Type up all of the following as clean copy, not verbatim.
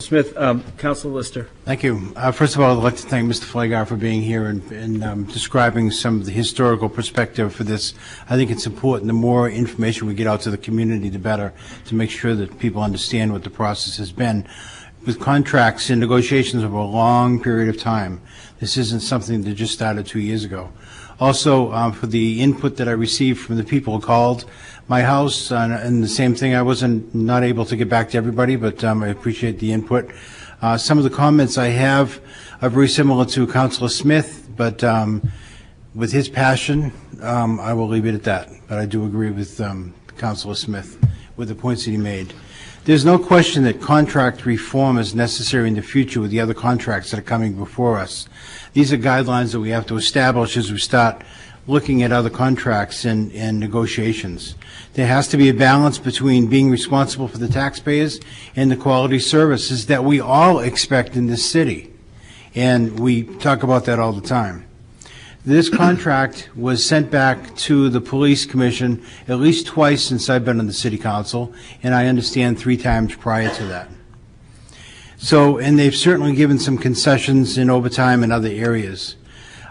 Smith. Councilor Lister. Thank you. First of all, I'd like to thank Mr. Flagar for being here and describing some of the historical perspective for this. I think it's important. The more information we get out to the community, the better, to make sure that people understand what the process has been. With contracts and negotiations over a long period of time, this isn't something that just started 2 years ago. Also, for the input that I received from the people who called my house, and the same thing, I wasn't not able to get back to everybody, but I appreciate the input. Some of the comments I have are very similar to Councilor Smith, but with his passion, I will leave it at that. But I do agree with Councilor Smith with the points that he made. There's no question that contract reform is necessary in the future with the other contracts that are coming before us. These are guidelines that we have to establish as we start looking at other contracts and negotiations. There has to be a balance between being responsible for the taxpayers and the quality services that we all expect in this city. And we talk about that all the time. This contract was sent back to the Police Commission at least twice since I've been on the City Council, and I understand 3 times prior to that. So, and they've certainly given some concessions in overtime in other areas.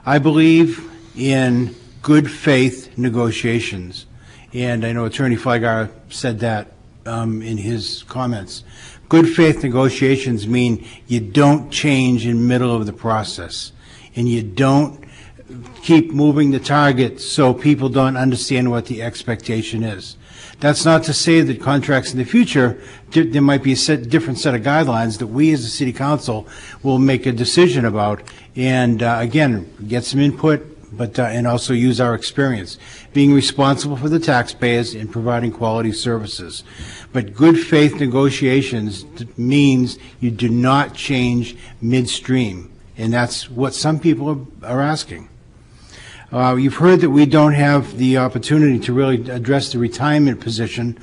I believe in good faith negotiations, and I know Attorney Flagar said that in his comments. Good faith negotiations mean you don't change in the middle of the process, and you don't keep moving the target so people don't understand what the expectation is. That's not to say that contracts in the future, there might be a different set of guidelines that we as a City Council will make a decision about, and again, get some input, but and also use our experience. Being responsible for the taxpayers and providing quality services. But good faith negotiations means you do not change midstream, and that's what some people are asking. You've heard that we don't have the opportunity to really address the retirement position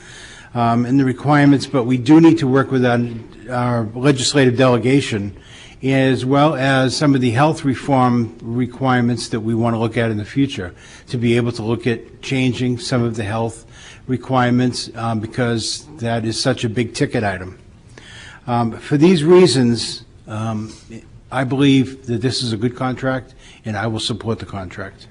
and the requirements, but we do need to work with our legislative delegation, as well as some of the health reform requirements that we want to look at in the future, to be able to look at changing some of the health requirements because that is such a big ticket item. For these reasons, I believe that this is a good contract, and I will support the contract.